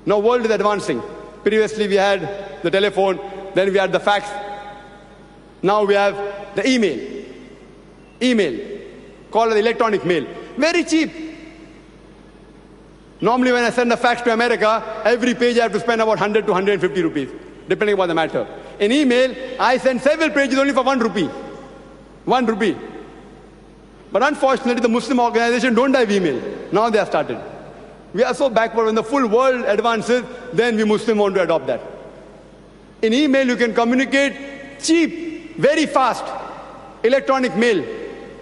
Now world is advancing. Previously we had the telephone, then we had the fax. Now we have the email. Email. Called the electronic mail. Very cheap. Normally when I send a fax to America, every page I have to spend about 100 to 150 rupees, depending upon the matter. In email, I send several pages only for 1 rupee. 1 rupee. But unfortunately, the Muslim organization don't have email. Now they have started. We are so backward. When the full world advances, then we Muslims want to adopt that. In email, you can communicate cheap, very fast. Electronic mail.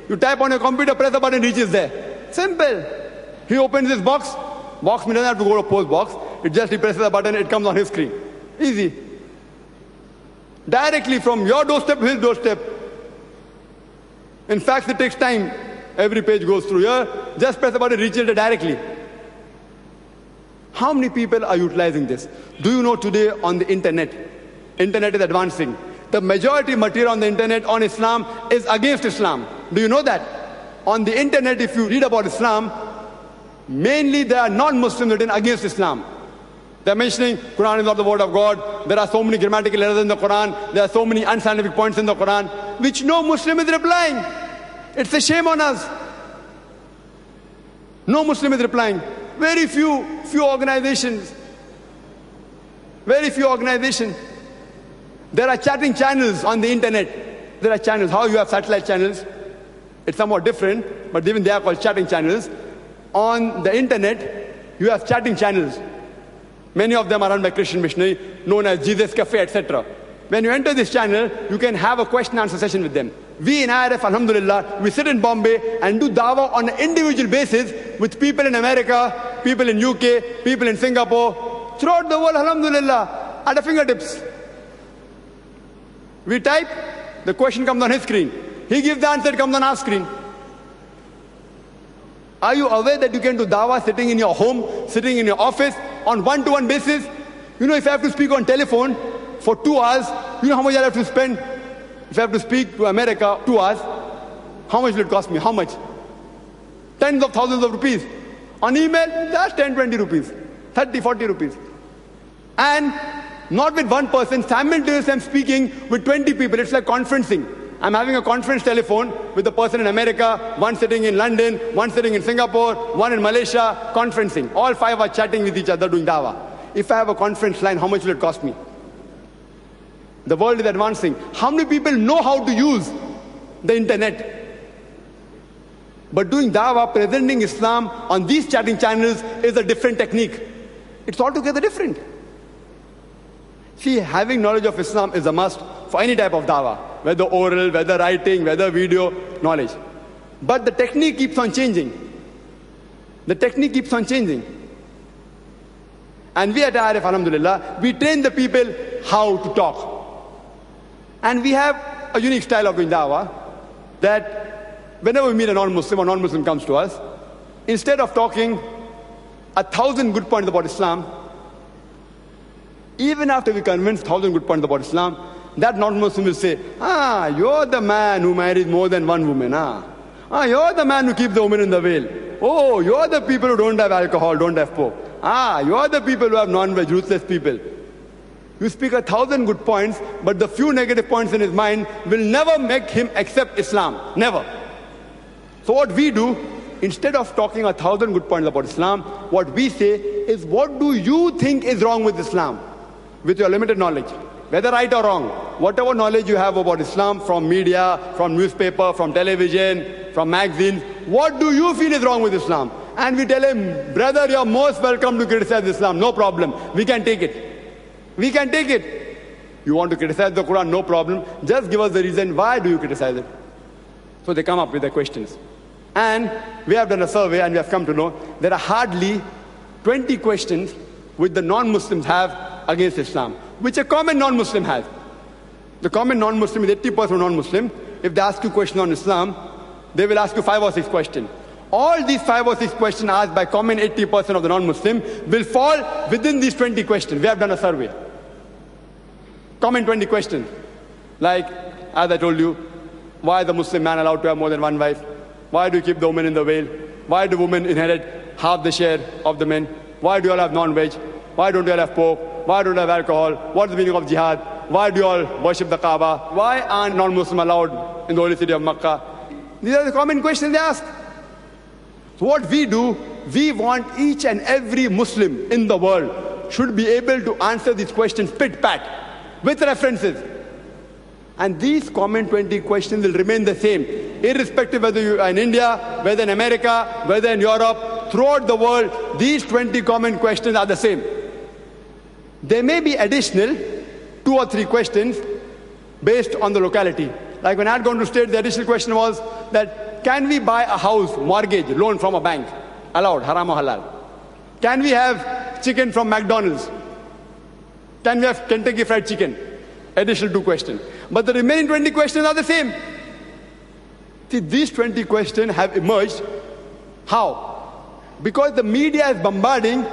You type on your computer, press the button, reaches there. Simple. He opens his box. Box means doesn't have to go to a post box. It just he presses the button, it comes on his screen. Easy. Directly from your doorstep to his doorstep. In fact, it takes time. Every page goes through here. Just press the button, reaches it directly. How many people are utilizing this? Do you know today on the internet? Internet is advancing. The majority material on the internet on Islam is against Islam. Do you know that? On the internet, if you read about Islam, mainly they are non-Muslims written against Islam. They're mentioning Qur'an is not the word of God. There are so many grammatical errors in the Qur'an. There are so many unscientific points in the Qur'an, which no Muslim is replying. It's a shame on us. No Muslim is replying. Very few organizations. Very few organizations. There are chatting channels on the internet. There are channels. How you have satellite channels? It's somewhat different, but even they are called chatting channels. On the internet, you have chatting channels. Many of them are run by Christian missionaries, known as Jesus Cafe, etc. When you enter this channel, you can have a question and answer session with them. We in IRF, alhamdulillah, we sit in Bombay and do dawah on an individual basis with people in America, people in UK, people in Singapore, throughout the world, alhamdulillah, at our fingertips. We type, the question comes on his screen. He gives the answer, it comes on our screen. Are you aware that you can do dawah sitting in your home, sitting in your office, on one-to-one basis? You know, if I have to speak on telephone for 2 hours, you know how much I have to spend? If I have to speak to America 2 hours, how much will it cost me? How much? Tens of thousands of rupees. On email, just 10, 20 rupees. 30, 40 rupees. And not with one person, simultaneously I'm speaking with 20 people. It's like conferencing. I'm having a conference telephone with a person in America, one sitting in London, one sitting in Singapore, one in Malaysia, conferencing. All 5 are chatting with each other doing dawah. If I have a conference line, how much will it cost me? The world is advancing. How many people know how to use the internet? But doing dawah, presenting Islam on these chatting channels is a different technique. It's altogether different. See, having knowledge of Islam is a must for any type of dawah, whether oral, whether writing, whether video, knowledge. But the technique keeps on changing. The technique keeps on changing. And we at IRF, alhamdulillah, we train the people how to talk. And we have a unique style of doing dawah that whenever we meet a non-Muslim or non-Muslim comes to us, instead of talking 1,000 good points about Islam, even after we convince 1,000 good points about Islam, that non-Muslim will say, you're the man who marries more than one woman. You're the man who keeps the woman in the veil. Oh, you're the people who don't have alcohol, don't have pork. You're the people who have non-veg, ruthless people. You speak 1,000 good points, but the few negative points in his mind will never make him accept Islam. Never. So what we do, instead of talking 1,000 good points about Islam, what we say is, what do you think is wrong with Islam? With your limited knowledge, whether right or wrong, whatever knowledge you have about Islam from media, from newspaper, from television, from magazines, what do you feel is wrong with Islam? And we tell him, brother, you're most welcome to criticize Islam, no problem. We can take it. We can take it. You want to criticize the Quran, no problem. Just give us the reason, why do you criticize it? So they come up with their questions. And we have done a survey and we have come to know there are hardly 20 questions which the non-Muslims have against Islam, which a common non-Muslim has. The common non-Muslim is 80% non-Muslim. If they ask you a question on Islam, they will ask you 5 or 6 questions. All these 5 or 6 questions asked by common 80% of the non-Muslim will fall within these 20 questions. We have done a survey. Common 20 questions. Like, as I told you, why is the Muslim man allowed to have more than one wife? Why do you keep the woman in the veil? Why do women inherit half the share of the men? Why do you all have non-veg? Why don't you all have pork? Why don't you have alcohol? What's the meaning of jihad? Why do you all worship the Kaaba? Why aren't non-Muslims allowed in the holy city of Makkah? These are the common questions they ask. So what we do, we want each and every Muslim in the world should be able to answer these questions pit-pat with references. And these common 20 questions will remain the same, irrespective whether you are in India, whether in America, whether in Europe, throughout the world, these 20 common questions are the same. There may be additional 2 or 3 questions based on the locality. Like when I had gone to state, the additional question was that, can we buy a house, mortgage, loan from a bank? Allowed, haram or halal. Can we have chicken from McDonald's? Can we have Kentucky Fried Chicken? Additional 2 questions. But the remaining 20 questions are the same. See, these 20 questions have emerged. How? Because the media is bombarding,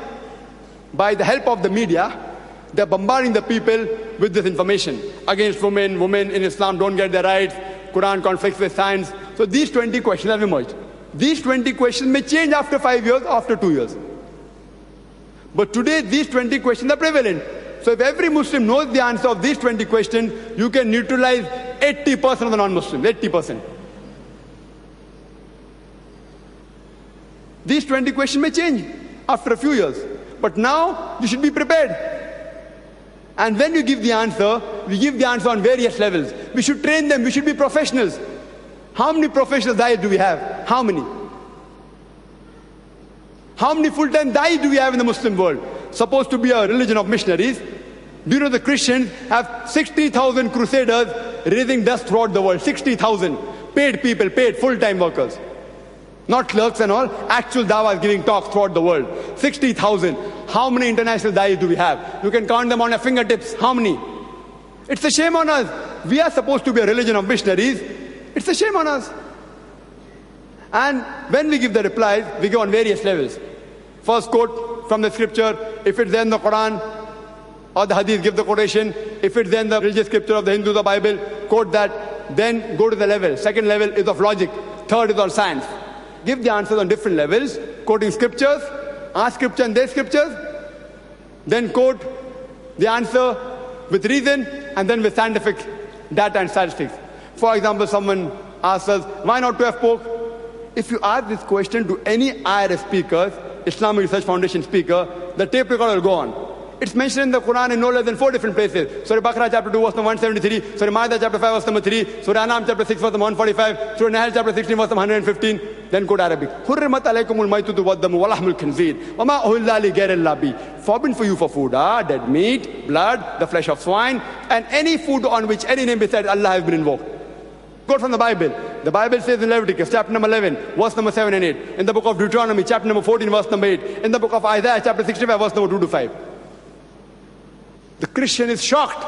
by the help of the media, they're bombarding the people with this information. Against women, women in Islam don't get their rights, Qur'an conflicts with science. So these 20 questions have emerged. These 20 questions may change after 5 years, after 2 years. But today, these 20 questions are prevalent. So if every Muslim knows the answer of these 20 questions, you can neutralize 80% of the non-Muslims, 80%. These 20 questions may change after a few years. But now, you should be prepared. And when you give the answer, we give the answer on various levels. We should train them, we should be professionals. How many professional da'is do we have? How many? How many full-time da'is do we have in the Muslim world? Supposed to be a religion of missionaries. Do you know the Christians have 60,000 crusaders raising dust throughout the world? 60,000 paid people, paid full-time workers. Not clerks and all, actual dawahs giving talks throughout the world. 60,000. How many international da'is do we have? You can count them on your fingertips. How many? It's a shame on us. We are supposed to be a religion of missionaries. It's a shame on us. And when we give the replies, we go on various levels. First quote from the scripture. If it's there in the Quran or the Hadith, give the quotation. If it's there in the religious scripture of the Hindus or Bible, quote that. Then go to the level. Second level is of logic. Third is on science. Give the answers on different levels, quoting scriptures, ask scripture and their scriptures, then quote the answer with reason and then with scientific data and statistics. For example, someone asks us, why not to have pork? If you ask this question to any IRS speaker, Islamic Research Foundation speaker, the tape recorder will go on. It's mentioned in the Quran in no less than 4 different places. Surah Baqarah chapter 2 verse number 173, Surah Ma'idah chapter 5 verse number 3, Surah An'am chapter 6 verse number 145, Surah Nahl chapter 16 verse number 115, then quote Arabic. حُرِّمَتْ عَلَيْكُمُ الْمَيْتُةُ وَالدَّمُ وَلَحْمُ الْخِنْزِيرِ وَمَا أُهِلَّ لِغَيْرِ اللَّهِ بِهِ. Forbidden for you for food, dead meat, blood, the flesh of swine, and any food on which any name besides Allah has been invoked. Quote from the Bible. The Bible says in Leviticus chapter number 11, verse number 7 and 8. In the book of Deuteronomy chapter number 14, verse number 8. In the book of Isaiah chapter 65, verse number 2 to 5. The Christian is shocked.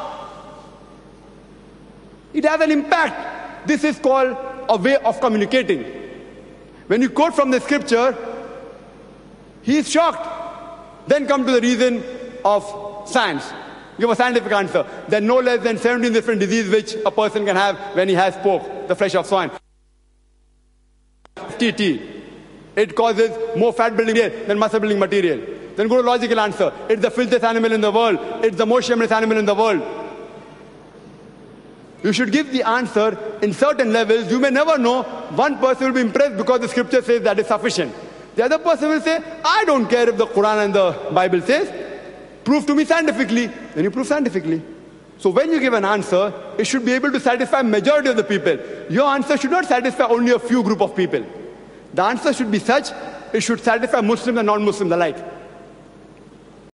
It has an impact. This is called a way of communicating. When you quote from the scripture, he is shocked. Then come to the reason of science. Give a scientific answer. There are no less than 17 different diseases which a person can have when he has pork, the flesh of swine. TT. It causes more fat building material than muscle building material. Then go to logical answer. It's the filthiest animal in the world. It's the most shameless animal in the world. You should give the answer in certain levels. You may never know. One person will be impressed because the scripture says that is sufficient. The other person will say, I don't care if the Quran and the Bible says. Prove to me scientifically. Then you prove scientifically. So when you give an answer, it should be able to satisfy majority of the people. Your answer should not satisfy only a few group of people. The answer should be such, it should satisfy Muslims and non-Muslims alike.